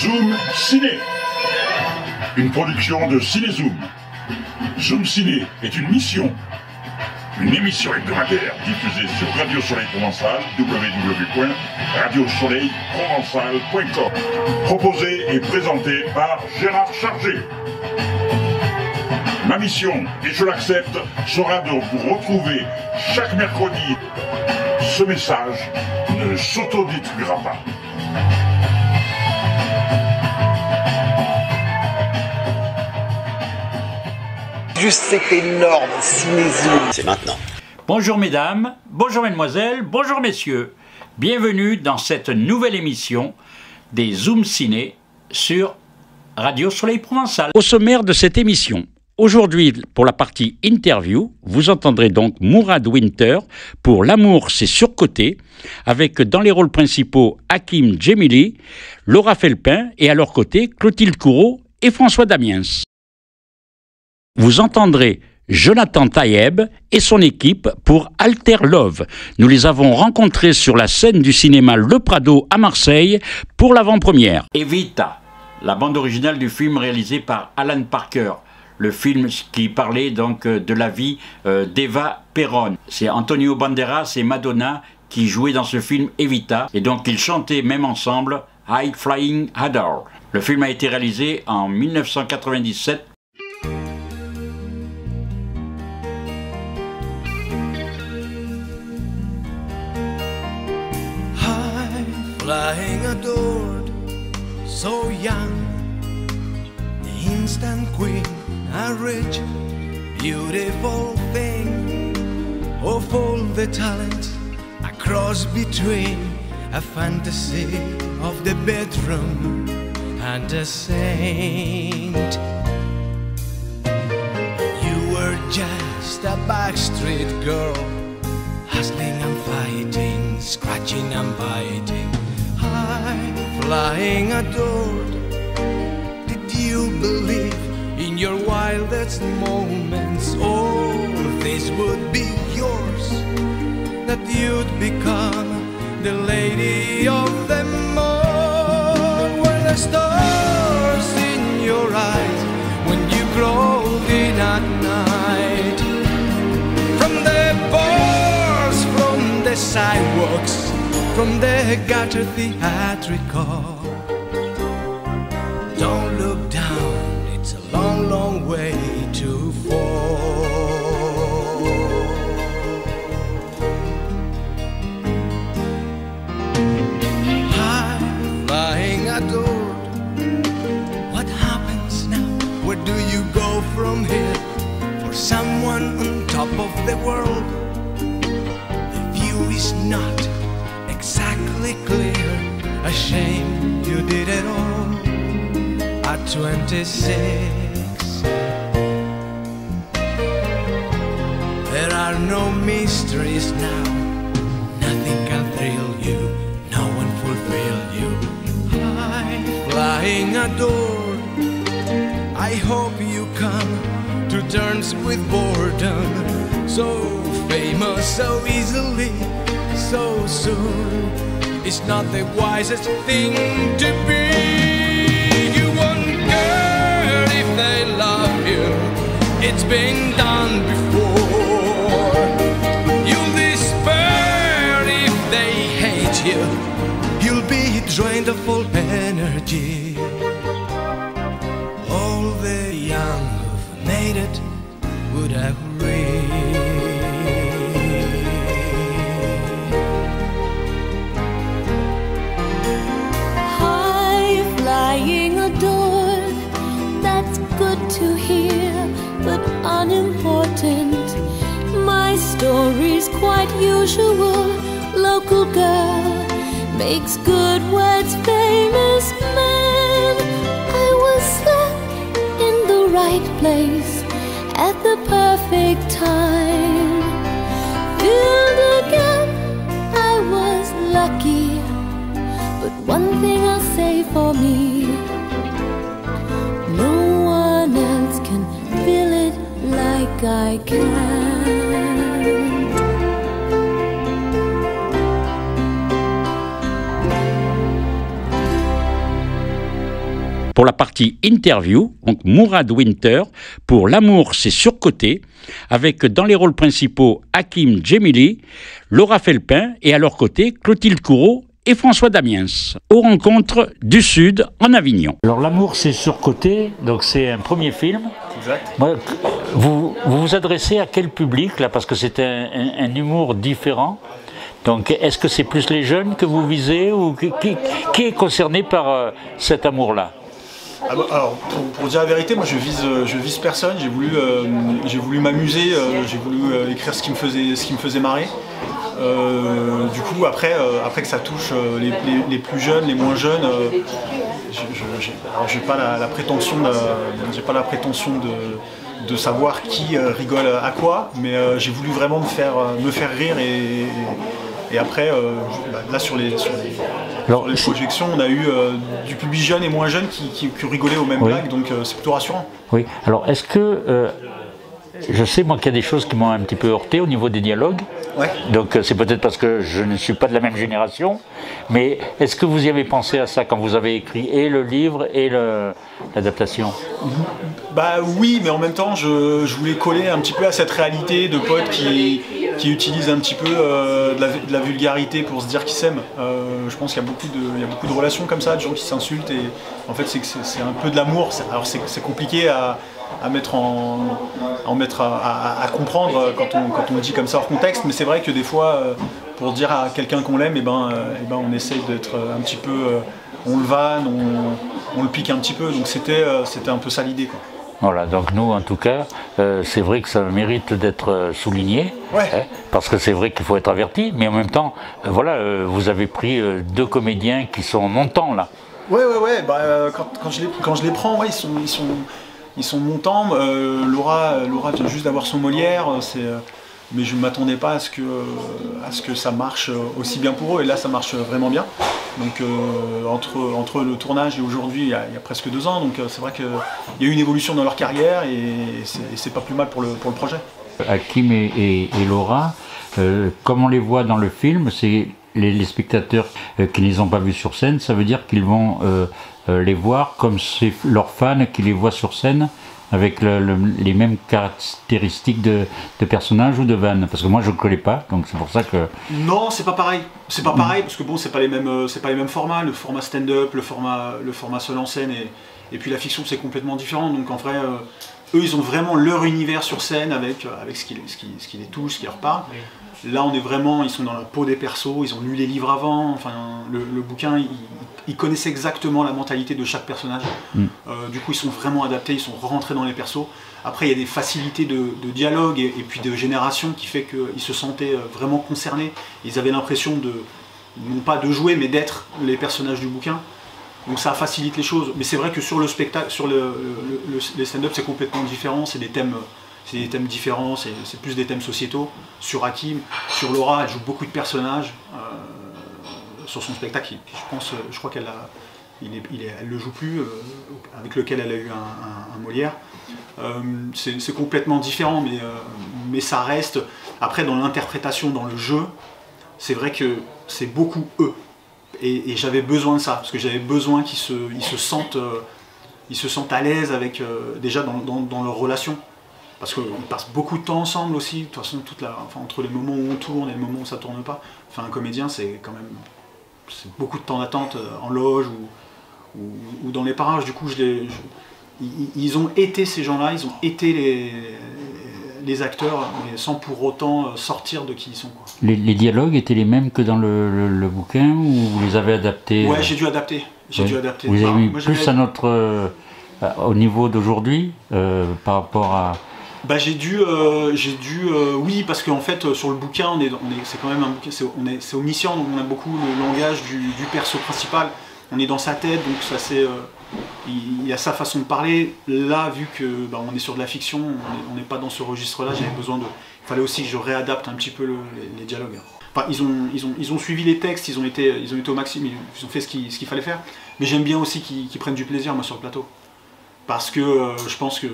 Zoom Ciné, une production de Cinézoom. Zoom Ciné est une mission, une émission hebdomadaire diffusée sur Radio Soleil Provençal, www.radiosoleilprovençal.com, proposée et présentée par Gérard Chargé. Ma mission, et je l'accepte, sera de vous retrouver chaque mercredi. Ce message ne s'autodétruira pas. Juste c'est énorme, Cinézoom. C'est maintenant. Bonjour mesdames, bonjour mesdemoiselles, bonjour messieurs. Bienvenue dans cette nouvelle émission des Zoom Ciné sur Radio Soleil Provençal. Au sommaire de cette émission, aujourd'hui pour la partie interview, vous entendrez donc Mourad Winter pour L'amour c'est surcoté, avec dans les rôles principaux Hakim Djemili, Laura Felpin et à leur côté Clotilde Courreau et François Damiens. Vous entendrez Jonathan Tayeb et son équipe pour Alter Love. Nous les avons rencontrés sur la scène du cinéma Le Prado à Marseille pour l'avant-première. Evita, la bande originale du film réalisé par Alan Parker. Le film qui parlait donc de la vie d'Eva Perón. C'est Antonio Banderas et Madonna qui jouaient dans ce film Evita. Et donc ils chantaient même ensemble High Flying Hadar. Le film a été réalisé en 1997. Flying adored, so young, the instant queen, a rich, beautiful thing, of all the talents, a cross between a fantasy of the bedroom and a saint. You were just a backstreet girl, hustling and fighting, scratching and biting. Flying adored, did you believe in your wildest moments all this would be yours, that you'd become the lady of the moon? Were the stars in your eyes when you crawled in at night? From the bars, from the sidewalks, from the gutter theatrical. Don't look down, it's a long, long way to fall. High flying adored, what happens now? Where do you go from here? For someone on top of the world, the view is not exactly clear. A shame you did it all at 26. There are no mysteries now, nothing can thrill you, no one fulfill you. High flying adored, I hope you come to terms with boredom. So famous so easily, so soon, it's not the wisest thing to be. You won't care if they love you, it's been done before. You'll despair if they hate you, you'll be drained of all energy. All the young who've made it would agree. Flying adored, that's good to hear, but unimportant. My story's quite usual. Local girl makes good words famous man. I was stuck in the right place at the perfect time. Filled again, I was lucky. But one thing I'll say for me, no one else can feel it like I can. pour la partie interview, donc Mourad Winter, pour L'amour c'est surcoté, avec dans les rôles principaux Hakim Djemili, Laura Felpin et à leur côté Clotilde Courreau et François Damiens, aux rencontres du Sud en Avignon. Alors L'amour c'est surcoté, donc c'est un premier film. Exact. Vous vous adressez à quel public là, parce que c'est un humour différent. Donc est-ce que c'est plus les jeunes que vous visez ou qui est concerné par cet amour-là? Alors, pour dire la vérité, moi je vise personne. J'ai voulu m'amuser, j'ai voulu écrire ce qui me faisait marrer. Du coup, après que ça touche les plus jeunes, les moins jeunes, j'ai pas la prétention de savoir qui rigole à quoi, mais j'ai voulu vraiment me faire rire et après, là sur les projections, on a eu du public jeune et moins jeune qui rigolaient aux mêmes blagues, donc c'est plutôt rassurant. Oui, alors est-ce que... je sais moi qu'il y a des choses qui m'ont un petit peu heurté au niveau des dialogues, ouais. Donc c'est peut-être parce que je ne suis pas de la même génération, mais est-ce que vous y avez pensé à ça quand vous avez écrit et le livre et l'adaptation? Bah oui, mais en même temps je voulais coller un petit peu à cette réalité de potes qui utilisent un petit peu de la vulgarité pour se dire qu'ils s'aiment. Je pense qu'il y a beaucoup de relations comme ça, de gens qui s'insultent et en fait c'est un peu de l'amour. Alors c'est compliqué à comprendre quand on le dit comme ça hors contexte, mais c'est vrai que des fois pour dire à quelqu'un qu'on l'aime, on essaye d'être un petit peu, on le vanne, on le pique un petit peu, donc c'était un peu ça l'idée, quoi. Voilà, donc nous en tout cas, c'est vrai que ça mérite d'être souligné, ouais. Parce que c'est vrai qu'il faut être averti, mais en même temps, vous avez pris deux comédiens qui sont montants là. Ouais, quand je les prends, ouais, ils sont montants. Laura vient juste d'avoir son Molière, mais je ne m'attendais pas à ce que ça marche aussi bien pour eux, et là ça marche vraiment bien. Donc entre le tournage et aujourd'hui, il y a presque 2 ans, donc c'est vrai qu'il y a eu une évolution dans leur carrière et c'est pas plus mal pour le projet. Hakim et Laura, comme on les voit dans le film, c'est les spectateurs qui ne les ont pas vus sur scène, ça veut dire qu'ils vont les voir comme c'est leurs fans qui les voient sur scène, avec les mêmes caractéristiques de personnages ou de vannes, parce que moi je ne connais pas, donc c'est pour ça que... Non, c'est pas pareil, parce que bon, c'est pas les mêmes formats, le format stand-up, le format seul en scène, et puis la fiction c'est complètement différent, donc en vrai, eux ils ont vraiment leur univers sur scène avec ce qui les touche, ce qui leur parle. Là ils sont dans la peau des persos, ils ont lu les livres avant, enfin le bouquin, ils connaissaient exactement la mentalité de chaque personnage. Du coup ils sont vraiment adaptés, ils sont rentrés dans les persos. Après il y a des facilités de dialogue et puis de génération qui fait qu'ils se sentaient vraiment concernés. Ils avaient l'impression non pas de jouer mais d'être les personnages du bouquin. Donc ça facilite les choses. Mais c'est vrai que sur le spectacle, sur les stand-up c'est complètement différent, c'est des thèmes différents, c'est plus des thèmes sociétaux. Sur Hakim, sur Laura, elle joue beaucoup de personnages sur son spectacle. Je crois qu'elle le joue plus, avec lequel elle a eu un Molière. C'est complètement différent, mais ça reste. Après, dans l'interprétation, dans le jeu, c'est vrai que c'est beaucoup eux. Et j'avais besoin de ça, parce que j'avais besoin qu'ils se sentent à l'aise avec déjà dans leur relation. Parce qu'ils passent beaucoup de temps ensemble aussi, de toute façon, entre les moments où on tourne et les moments où ça tourne pas. Enfin, un comédien, c'est quand même beaucoup de temps d'attente en loge ou dans les parages. Du coup, ils ont été ces gens-là, ils ont été les acteurs, mais sans pour autant sortir de qui ils sont, quoi. Les dialogues étaient les mêmes que dans le bouquin, ou vous les avez adaptés? Ouais, j'ai dû adapter. Vous avez mis plus à notre... au niveau d'aujourd'hui, par rapport à... Bah oui, parce qu'en fait sur le bouquin c'est quand même un bouquin, c'est omniscient, donc on a beaucoup le langage du perso principal, on est dans sa tête, donc ça il y a sa façon de parler. Là, vu que on est sur de la fiction, on n'est pas dans ce registre-là, il fallait aussi que je réadapte un petit peu les dialogues. Enfin, ils ont suivi les textes, ils ont été au maximum, ils ont fait ce qu'il fallait faire, mais j'aime bien aussi qu'ils prennent du plaisir, moi, sur le plateau, parce que je pense que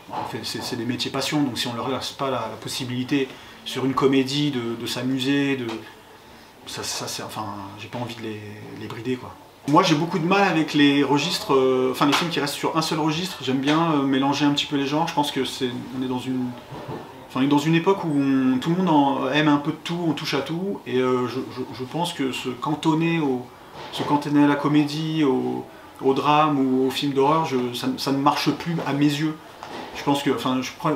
en fait, c'est des métiers passion, donc si on leur laisse pas la possibilité sur une comédie de s'amuser, j'ai pas envie de les brider, quoi. Moi j'ai beaucoup de mal avec les registres, enfin les films qui restent sur un seul registre. J'aime bien mélanger un petit peu les genres. Je pense que on est dans une époque où tout le monde aime un peu de tout, on touche à tout. Et je pense que se cantonner à la comédie, au drame ou au film d'horreur, ça ne marche plus à mes yeux. Je pense que,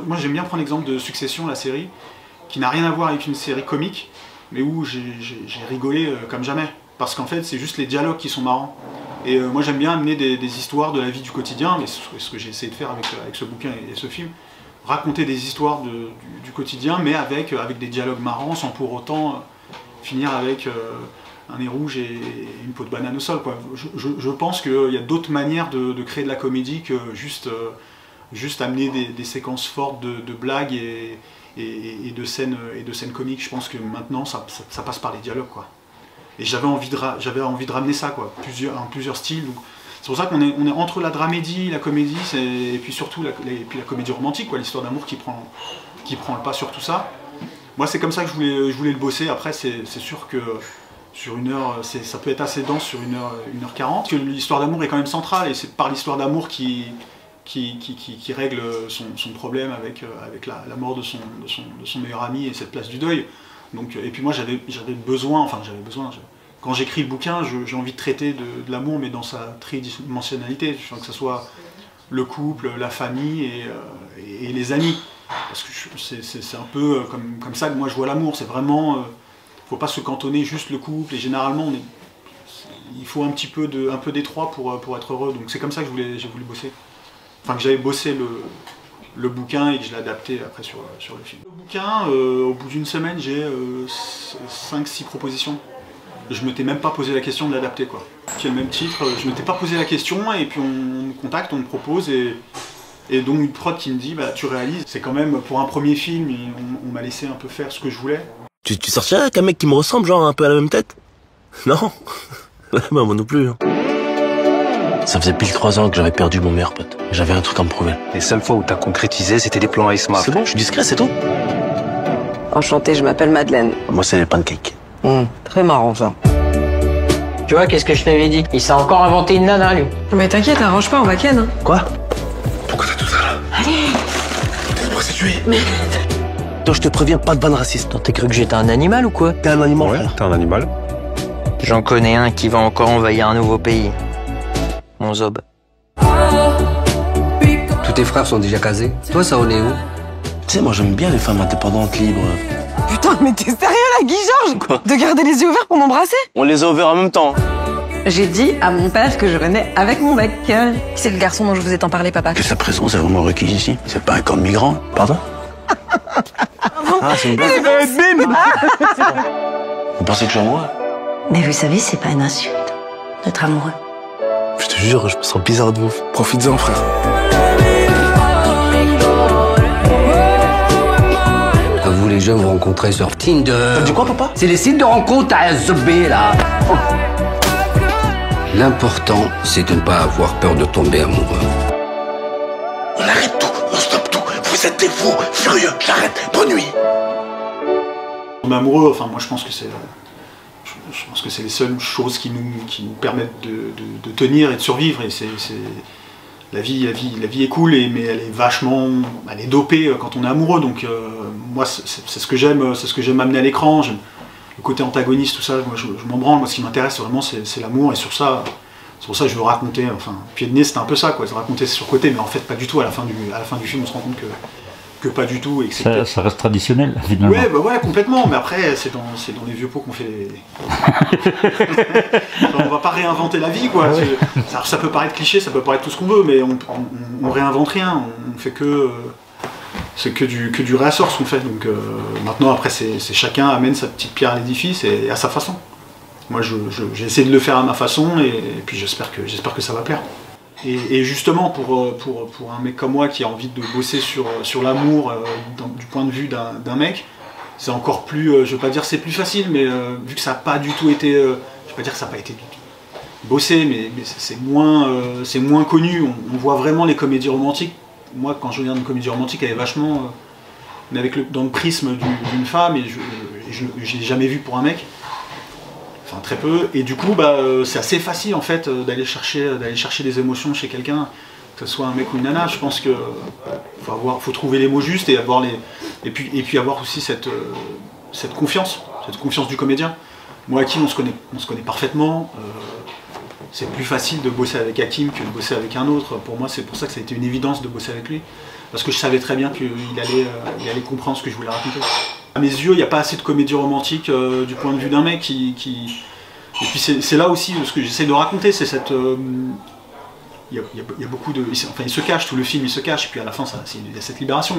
moi j'aime bien prendre l'exemple de Succession, la série, qui n'a rien à voir avec une série comique, mais où j'ai rigolé comme jamais. Parce qu'en fait, c'est juste les dialogues qui sont marrants. Et moi, j'aime bien amener des histoires de la vie du quotidien, et ce que j'ai essayé de faire avec ce bouquin et ce film. Raconter des histoires du quotidien, mais avec des dialogues marrants, sans pour autant finir avec un nez rouge et une peau de banane au sol, quoi. Je pense qu'il y a d'autres manières de créer de la comédie que juste amener des séquences fortes de blagues et de scènes comiques. Je pense que maintenant, ça passe par les dialogues, quoi. Et j'avais envie de ramener ça, quoi, en plusieurs styles. C'est pour ça qu'on est entre la dramédie, la comédie, et puis surtout la comédie romantique, quoi, l'histoire d'amour qui prend le pas sur tout ça. Moi, c'est comme ça que je voulais le bosser. Après, c'est sûr que sur une heure, ça peut être assez dense sur 1h40. Parce que l'histoire d'amour est quand même centrale, et c'est par l'histoire d'amour qui règle son problème avec la mort de son meilleur ami et cette place du deuil. Donc, et puis moi j'avais besoin, quand j'écris le bouquin, j'ai envie de traiter de l'amour, mais dans sa tridimensionnalité, que ce soit le couple, la famille et les amis. Parce que c'est un peu comme ça que moi je vois l'amour, c'est vraiment, faut pas se cantonner juste le couple, et généralement il faut un peu des trois pour être heureux, donc c'est comme ça que j'ai voulu bosser. Enfin, que j'avais bossé le bouquin et que je l'ai adapté après sur le film. Le bouquin, au bout d'une semaine, j'ai 5-6 propositions. Je m'étais même pas posé la question de l'adapter, quoi. Qui est le même titre, je m'étais pas posé la question, et puis on me contacte, on me propose, et donc une prod qui me dit, bah tu réalises. C'est quand même, pour un premier film, on m'a laissé un peu faire ce que je voulais. Tu sortirais avec un mec qui me ressemble, genre un peu à la même tête? Non. Bah moi non plus. Hein. Ça faisait pile 3 ans que j'avais perdu mon meilleur pote. J'avais un truc à me prouver. Les seules fois où t'as concrétisé, c'était des plans Ice Mark. C'est bon, je suis discret, c'est tout. Enchantée, je m'appelle Madeleine. Moi, c'est les pancakes. Très marrant, ça. Tu vois, qu'est-ce que je t'avais dit? Il s'est encore inventé une nana, lui. Mais t'inquiète, arrange pas, on va ken. Hein. Quoi? Pourquoi t'as tout ça, là? Allez. T'es une prostituée. Mais... Toi, je te préviens, pas de vanne raciste. T'as cru que j'étais un animal ou quoi? T'es un animal, ouais, frère. T'es un animal. J'en connais un qui va encore envahir un nouveau pays. Mon zob. Tous tes frères sont déjà casés. Toi, ça en est où? Tu sais, moi, j'aime bien les femmes indépendantes, libres. Putain, mais t'es sérieux là, Guy Georges? Quoi? De garder les yeux ouverts pour m'embrasser? On les a ouverts en même temps. J'ai dit à mon père que je venais avec mon mec. C'est le garçon dont je vous ai tant parlé, papa. Que sa présence est vraiment requise ici. C'est pas un camp de migrants. Pardon? Ah, c'est une blague. Vous pensez que je suis amoureux? Mais vous savez, c'est pas une insulte d'être amoureux. Je te jure, je me sens bizarre de ouf. Profites-en, frère. Vous, les jeunes, vous rencontrez sur Tinder. T'as dit quoi, papa? C'est les sites de rencontre à Zobé, là. L'important, c'est de ne pas avoir peur de tomber amoureux. On arrête tout, on stoppe tout. Vous êtes des fous, furieux. J'arrête. Bonne nuit. Tomber amoureux, enfin moi je pense que c'est les seules choses qui nous permettent de tenir et de survivre, et la vie est cool, mais elle est dopée quand on est amoureux, donc moi c'est ce que j'aime amener à l'écran. Le côté antagoniste, tout ça, moi je m'en branle. Moi ce qui m'intéresse vraiment c'est l'amour, et c'est pour ça que je veux raconter, enfin Pied de nez c'était un peu ça, quoi, de raconter ce surcoté, mais en fait pas du tout. À la fin du film on se rend compte que pas du tout, et que ça reste traditionnel finalement. Ouais, bah ouais, complètement, mais après c'est dans les vieux pots qu'on fait les... On va pas réinventer la vie, quoi. Ouais. Ça peut paraître cliché, ça peut paraître tout ce qu'on veut, mais on réinvente rien, on fait c'est que du réassort ce qu'on fait, donc maintenant après c'est chacun amène sa petite pierre à l'édifice et à sa façon. Moi j'ai essayé de le faire à ma façon, et puis j'espère que ça va plaire. Et justement, pour un mec comme moi qui a envie de bosser sur l'amour du point de vue d'un mec, c'est encore plus, je veux pas dire c'est plus facile, mais vu que ça n'a pas du tout été, je vais pas dire que ça n'a pas été bossé, mais c'est moins connu. On voit vraiment les comédies romantiques. Moi, quand je regarde une comédie romantique, elle est vachement dans le prisme d'une femme, et je l'ai jamais vu pour un mec. enfin très peu, et du coup c'est assez facile en fait d'aller chercher des émotions chez quelqu'un, que ce soit un mec ou une nana. Je pense que faut trouver les mots justes et avoir et puis avoir aussi cette confiance du comédien. Moi, Hakim, on se connaît parfaitement. C'est plus facile de bosser avec Hakim que de bosser avec un autre. Pour moi, c'est pour ça que ça a été une évidence de bosser avec lui. Parce que je savais très bien qu'il allait comprendre ce que je voulais raconter. À mes yeux, il n'y a pas assez de comédie romantique du point de vue d'un mec Et puis c'est là aussi ce que j'essaie de raconter, c'est cette... Il y a beaucoup de... Enfin, il se cache, tout le film il se cache, et puis à la fin, il y a cette libération,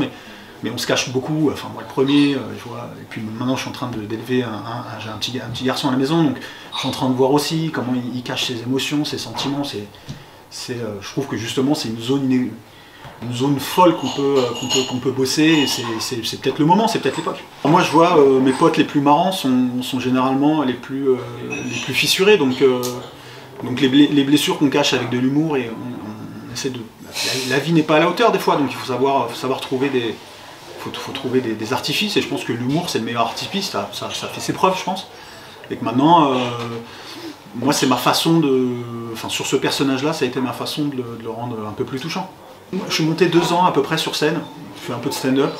mais on se cache beaucoup. Enfin, moi le premier, je vois... Et puis maintenant, je suis en train d'élever j'ai un petit garçon à la maison, donc je suis en train de voir aussi comment il cache ses émotions, ses sentiments. Je trouve que justement, c'est une zone folle qu'on peut bosser, et c'est peut-être le moment, c'est peut-être l'époque. Moi je vois mes potes les plus marrants sont généralement les plus fissurés, donc les blessures qu'on cache avec de l'humour, et on essaie de... La vie n'est pas à la hauteur des fois, donc il faut savoir trouver des artifices, et je pense que l'humour c'est le meilleur artifice, ça fait ses preuves je pense. Et que maintenant, moi c'est ma façon de... Enfin sur ce personnage-là, ça a été ma façon de le rendre un peu plus touchant. Je suis monté 2 ans à peu près sur scène, je fais un peu de stand-up,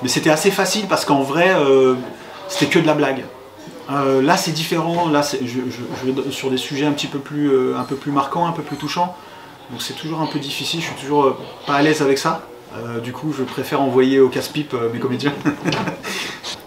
mais c'était assez facile parce qu'en vrai, c'était que de la blague. Là c'est différent, là je vais sur des sujets un peu plus marquants, un peu plus touchants, donc c'est toujours un peu difficile, je suis toujours pas à l'aise avec ça. Du coup je préfère envoyer au casse-pipe mes comédiens.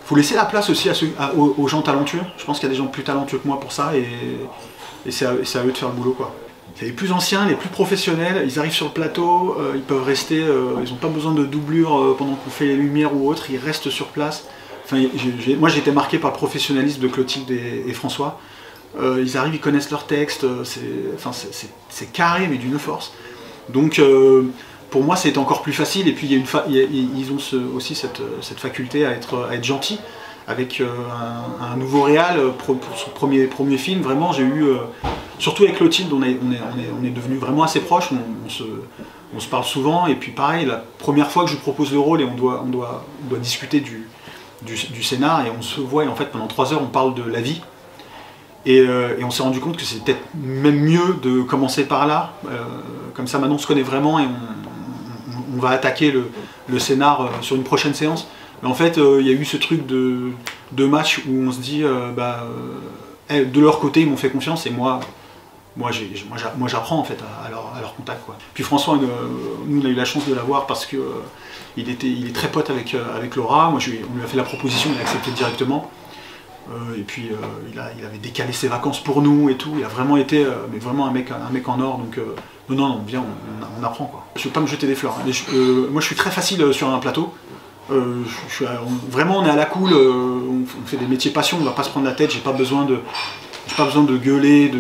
Faut laisser la place aussi aux gens talentueux, je pense qu'il y a des gens plus talentueux que moi pour ça, et c'est à eux de faire le boulot quoi. Les plus anciens, les plus professionnels, ils arrivent sur le plateau, ils peuvent rester, ils n'ont pas besoin de doublure pendant qu'on fait les lumières ou autre, ils restent sur place. Enfin, moi j'ai été marqué par le professionnalisme de Clotilde et François. Ils arrivent, ils connaissent leur texte, c'est carré mais d'une force. Donc pour moi c'était encore plus facile, et puis ils ont aussi cette faculté à être gentils. Avec un nouveau réal pour son premier film, vraiment j'ai eu, surtout avec Clotilde, on est devenus vraiment assez proches, on se parle souvent, et puis pareil, la première fois que je lui propose le rôle et on doit discuter du scénar, et on se voit, et en fait pendant 3 heures on parle de la vie, et on s'est rendu compte que c'est peut-être même mieux de commencer par là, comme ça maintenant on se connaît vraiment, et on va attaquer le scénar sur une prochaine séance. Mais en fait, il y a eu ce truc de match où on se dit, de leur côté, ils m'ont fait confiance, et moi j'apprends en fait à leur contact quoi. Puis François, nous on a eu la chance de l'avoir parce que il est très pote avec Laura. Moi, on lui a fait la proposition, il a accepté directement. Et puis il avait décalé ses vacances pour nous et tout. Il a vraiment été, mais vraiment un mec en or. Donc non, viens, on apprend quoi. Je ne veux pas me jeter des fleurs. Moi, je suis très facile sur un plateau. Vraiment on est à la cool, on fait des métiers passion, on va pas se prendre la tête, j'ai pas besoin de gueuler,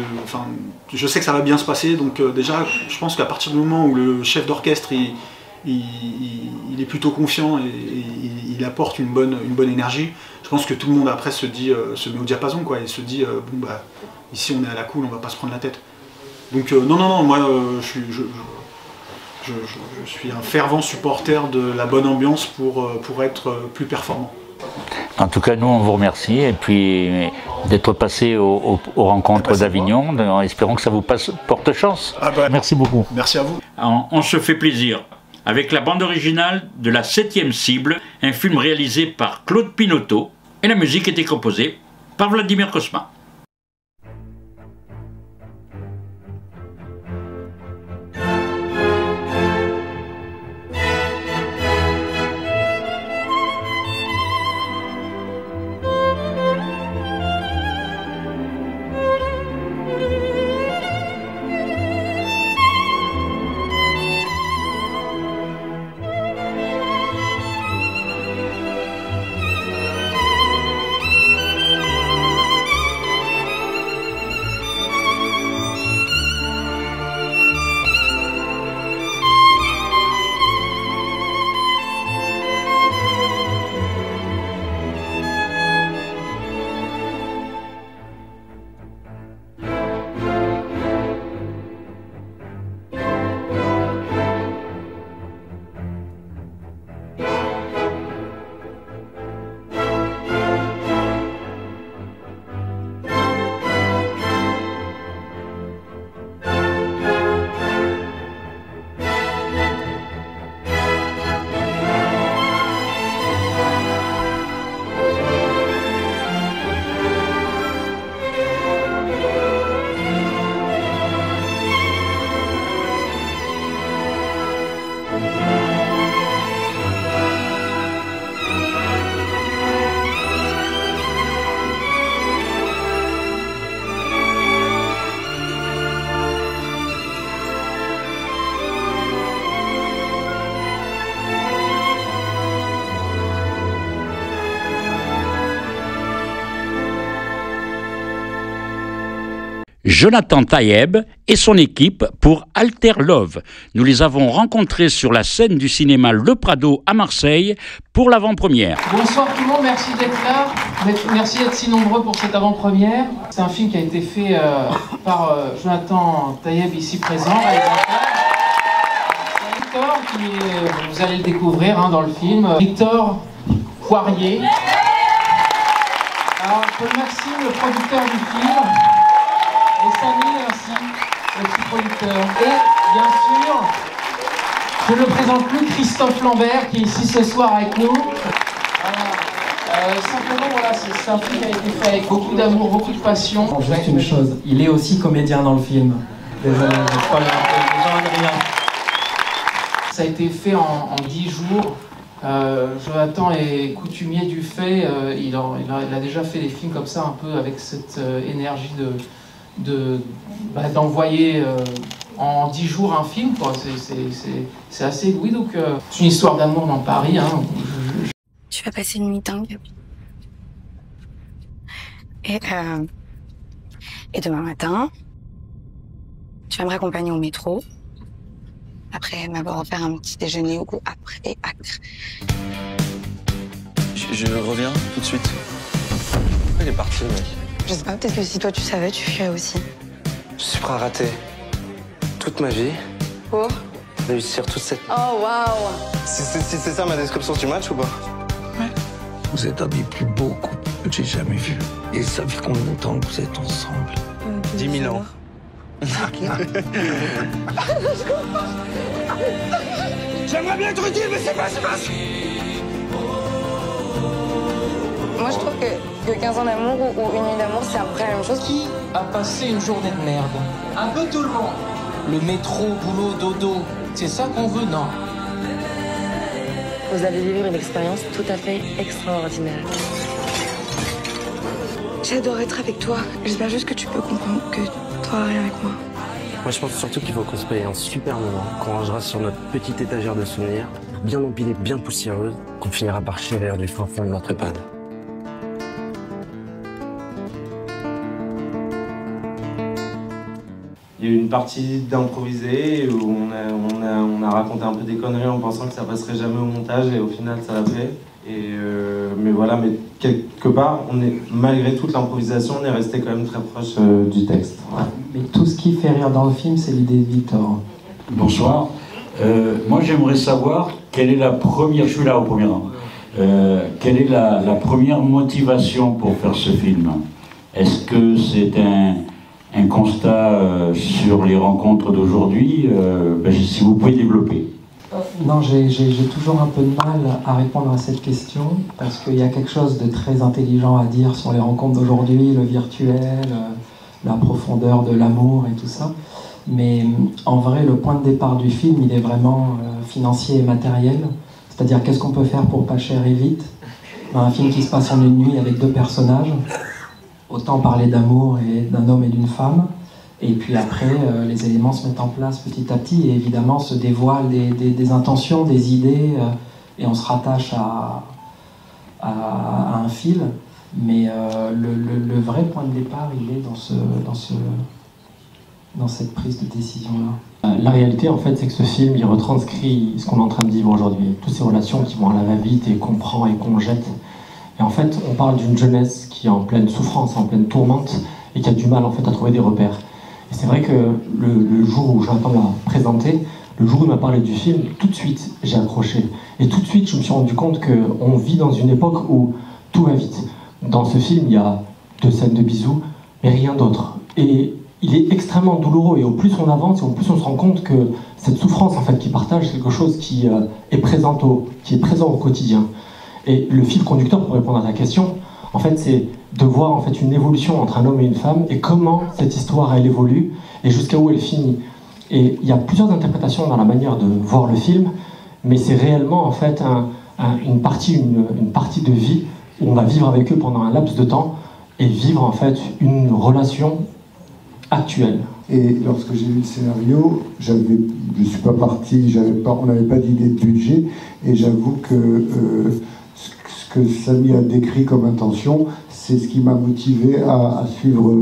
je sais que ça va bien se passer, donc déjà je pense qu'à partir du moment où le chef d'orchestre il est plutôt confiant et il apporte une bonne énergie, je pense que tout le monde après se met au diapason quoi, et se dit bon bah ici on est à la cool, on va pas se prendre la tête. Donc non, moi je suis un fervent supporter de la bonne ambiance pour être plus performant. En tout cas, nous, on vous remercie, et puis d'être passé aux rencontres d'Avignon, en espérant que ça vous porte chance. Merci beaucoup. Merci à vous. On se fait plaisir avec la bande originale de La 7e Cible, un film réalisé par Claude Pinoteau, et la musique était composée par Vladimir Cosma. Jonathan Tayeb et son équipe pour Alter Love. Nous les avons rencontrés sur la scène du cinéma Le Prado à Marseille pour l'avant-première. Bonsoir tout le monde, merci d'être là. Merci d'être si nombreux pour cette avant-première. C'est un film qui a été fait par Jonathan Tayeb, ici présent, réalisateur. C'est Victor qui, vous allez le découvrir dans le film. Victor Poirier. Alors, Paul Maxime, le producteur du film. Et Samy aussi, le petit producteur. Et bien sûr, je ne le présente plus, Christophe Lambert qui est ici ce soir avec nous. Simplement, voilà, c'est un film qui a été fait avec beaucoup d'amour, beaucoup de passion. Bon, juste une chose, il est aussi comédien dans le film. Désolé, je parle de rien. Ça a été fait en 10 jours. Jonathan est coutumier du fait, il a déjà fait des films comme ça, un peu avec cette énergie d'envoyer en 10 jours un film, quoi. C'est assez louis, donc c'est une histoire d'amour dans Paris. Tu vas passer une nuit dingue. Et demain matin, tu vas me raccompagner au métro. Après m'avoir offert un petit déjeuner au goût après acre. Je reviens tout de suite. Pourquoi il est parti, le mec? Je sais pas, peut-être que si toi tu savais, tu fuirais aussi. Je suis prêt à rater toute ma vie. Pour réussir toute cette... Oh, waouh! Si c'est ça ma description, tu matches ou pas? Ouais. Vous êtes un des plus beaux couples que j'ai jamais vus. Et ça fait combien de temps que vous êtes ensemble? 10 000 ans. J'aimerais bien être utile, mais c'est pas. Moi, je trouve que 15 ans d'amour ou une nuit d'amour, c'est à peu près la même chose. Qui a passé une journée de merde? Un peu tout le monde. Le métro, boulot, dodo, c'est ça qu'on veut, non? Vous allez vivre une expérience tout à fait extraordinaire. J'adore être avec toi. J'espère juste que tu peux comprendre que toi, rien avec moi. Moi, je pense surtout qu'il faut qu'on se paye un super moment, qu'on rangera sur notre petite étagère de souvenirs, bien empilée, bien poussiéreuse, qu'on finira par chérir du fin fond de notre EHPAD. Il y a eu une partie d'improvisé où on a raconté un peu des conneries en pensant que ça passerait jamais au montage et au final ça l'a fait. Mais voilà, mais quelque part, malgré toute l'improvisation, on est resté quand même très proche du texte. Ouais. Mais tout ce qui fait rire dans le film, c'est l'idée de Victor. Bonsoir. Moi, j'aimerais savoir quelle est la première... Je suis là au premier rang. Quelle est la première motivation pour faire ce film? Est-ce que c'est un constat sur les rencontres d'aujourd'hui? Si vous pouvez développer. Non, j'ai toujours un peu de mal à répondre à cette question parce qu'il y a quelque chose de très intelligent à dire sur les rencontres d'aujourd'hui, le virtuel, la profondeur de l'amour et tout ça. Mais en vrai, le point de départ du film, il est vraiment financier et matériel. C'est-à-dire, qu'est-ce qu'on peut faire pour pas cher et vite? Un film qui se passe en une nuit avec deux personnages, autant parler d'amour et d'un homme et d'une femme. Et puis après, les éléments se mettent en place petit à petit et évidemment se dévoilent des intentions, des idées, et on se rattache à un fil. Mais le vrai point de départ, il est dans cette prise de décision-là. La réalité, en fait, c'est que ce film, il retranscrit ce qu'on est en train de vivre aujourd'hui. Toutes ces relations qui vont à la va-vite et qu'on prend et qu'on jette. Et en fait, on parle d'une jeunesse qui est en pleine souffrance, en pleine tourmente, et qui a du mal, en fait, à trouver des repères. Et c'est vrai que le jour où Jonathan l'a présenté, le jour où il m'a parlé du film, tout de suite, j'ai accroché. Et tout de suite, je me suis rendu compte qu'on vit dans une époque où tout va vite. Dans ce film, il y a 2 scènes de bisous, mais rien d'autre. Et il est extrêmement douloureux, et au plus on avance, et au plus on se rend compte que cette souffrance, en fait, qu'il partage, c'est quelque chose qui est présent au quotidien. Et le fil conducteur, pour répondre à ta question, en fait, c'est de voir en fait une évolution entre un homme et une femme et comment cette histoire elle évolue et jusqu'à où elle finit. Et il y a plusieurs interprétations dans la manière de voir le film, mais c'est réellement en fait une partie de vie où on va vivre avec eux pendant un laps de temps et vivre en fait une relation actuelle. Et lorsque j'ai lu le scénario, je ne suis pas parti, on n'avait pas d'idée de budget, et j'avoue que ce que Samy a décrit comme intention, c'est ce qui m'a motivé à suivre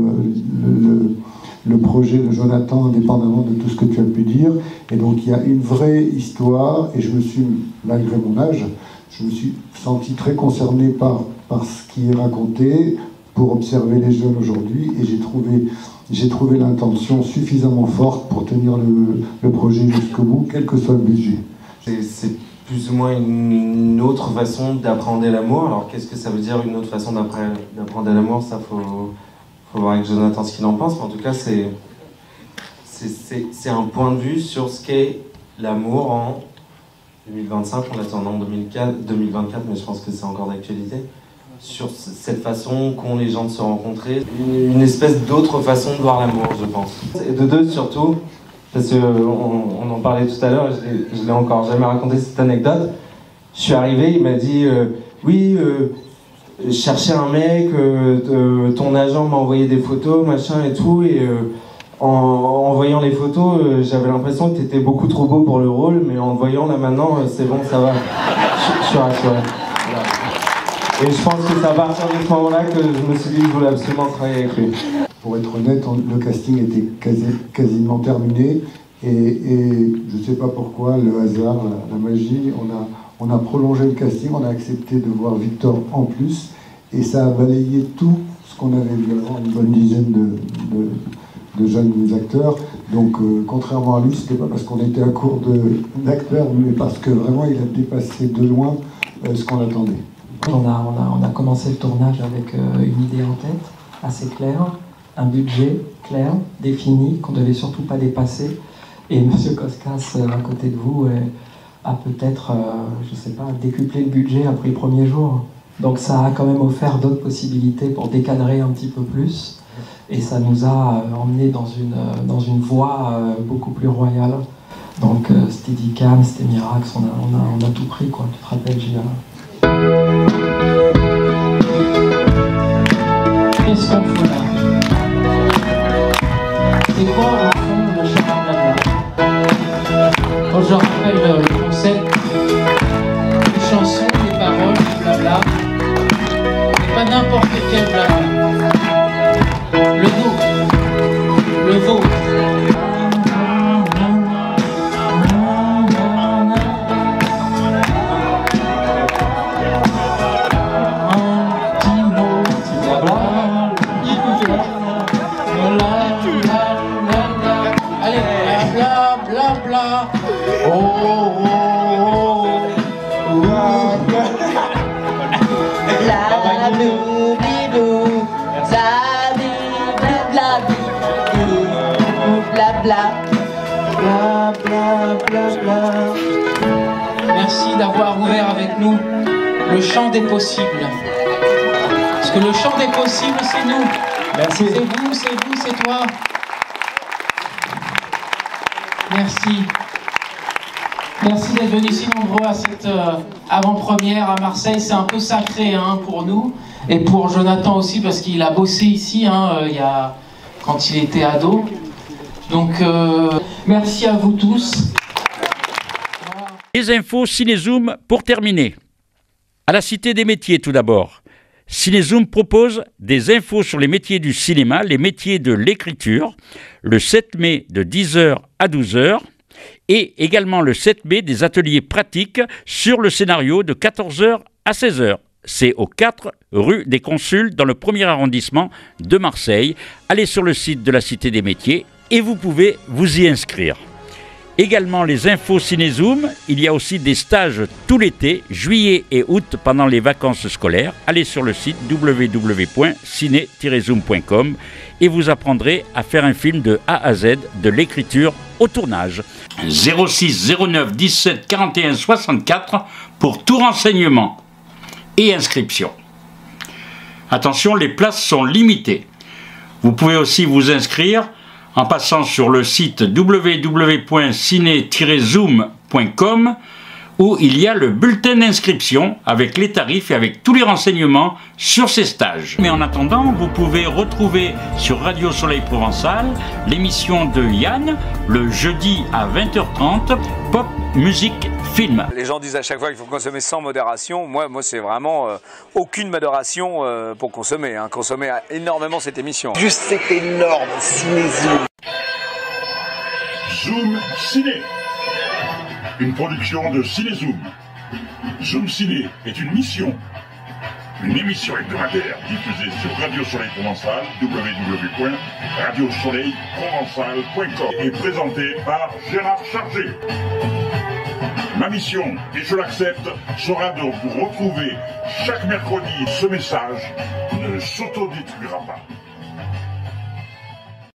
le projet de Jonathan, indépendamment de tout ce que tu as pu dire. Et donc il y a une vraie histoire, et je me suis, malgré mon âge, je me suis senti très concerné par ce qui est raconté pour observer les jeunes aujourd'hui, et j'ai trouvé l'intention suffisamment forte pour tenir le projet jusqu'au bout, quel que soit le budget. C'est plus ou moins une autre façon d'apprendre l'amour. Alors qu'est-ce que ça veut dire une autre façon d'apprendre l'amour? Ça faut voir avec Jonathan ce qu'il en pense, mais en tout cas c'est un point de vue sur ce qu'est l'amour en 2025, on l'attend en 2024, mais je pense que c'est encore d'actualité, sur cette façon qu'ont les gens de se rencontrer, une espèce d'autre façon de voir l'amour, je pense. Et de deux surtout, parce qu'on en parlait tout à l'heure, je l'ai encore jamais raconté cette anecdote. Je suis arrivé, il m'a dit oui, je cherchais un mec, ton agent m'a envoyé des photos, machin et tout, et en voyant les photos, j'avais l'impression que tu étais beaucoup trop beau pour le rôle, mais en te voyant là maintenant, c'est bon, ça va. Je suis rassuré. Voilà. Et je pense que c'est à partir de ce moment-là que je me suis dit que je voulais absolument travailler avec lui. Pour être honnête, le casting était quasiment terminé, et je ne sais pas pourquoi, le hasard, la magie, on a prolongé le casting, on a accepté de voir Victor en plus, et ça a balayé tout ce qu'on avait vu avant, une bonne dizaine de jeunes acteurs. Donc contrairement à lui, c'était pas parce qu'on était à court d'acteurs, mais parce que vraiment il a dépassé de loin ce qu'on attendait. On a commencé le tournage avec une idée en tête, assez claire, un budget clair, défini, qu'on ne devait surtout pas dépasser. Et M. Koskas, à côté de vous, a peut-être, je sais pas, décuplé le budget après le premier jour. Donc ça a quand même offert d'autres possibilités pour décadrer un petit peu plus. Et ça nous a emmenés dans une voie beaucoup plus royale. Donc Steadicam, c'était Mirax, on a tout pris, quoi. Tu te rappelles, Gilles? Qu'est-ce qu'on fout là? C'est quoi au fond le chemin blabla? Quand je rappelle le concept, les chansons, les paroles, le blabla, mais pas n'importe quel blabla. Le vôtre. Merci d'avoir ouvert avec nous le champ des possibles. Parce que le champ des possibles, c'est nous. Merci. C'est toi. Merci. Merci d'être venus si nombreux à cette avant-première à Marseille. C'est un peu sacré pour nous. Et pour Jonathan aussi, parce qu'il a bossé ici quand il était ado. Donc, merci à vous tous. Les infos Cinézoom pour terminer. À la Cité des métiers tout d'abord. Cinézoom propose des infos sur les métiers du cinéma, les métiers de l'écriture, le 7 mai de 10h à 12h et également le 7 mai des ateliers pratiques sur le scénario de 14h à 16h. C'est au 4 rue des Consuls dans le 1er arrondissement de Marseille. Allez sur le site de la Cité des métiers et vous pouvez vous y inscrire. Également les infos Cinézoom, il y a aussi des stages tout l'été, juillet et août pendant les vacances scolaires. Allez sur le site www.ciné-zoom.com et vous apprendrez à faire un film de A à Z, de l'écriture au tournage. 06 09 17 41 64 pour tout renseignement et inscription. Attention, les places sont limitées. Vous pouvez aussi vous inscrire en passant sur le site www.ciné-zoom.com où il y a le bulletin d'inscription avec les tarifs et avec tous les renseignements sur ces stages. Mais en attendant, vous pouvez retrouver sur Radio Soleil Provençal l'émission de Yann le jeudi à 20h30, Pop Musique film. Les gens disent à chaque fois qu'il faut consommer sans modération. Moi c'est vraiment aucune modération pour consommer. Consommer énormément cette émission. Juste c'est énorme, Cinézoom. Zoom Ciné. Une production de Cinézoom. Zoom Ciné est une mission. Une émission hebdomadaire diffusée sur Radio Soleil Provençal, www.radiosoleilprovençal.com et présentée par Gérard Chargé. Ma mission, et je l'accepte, sera de vous retrouver chaque mercredi. Ce message ne s'autodétruira pas.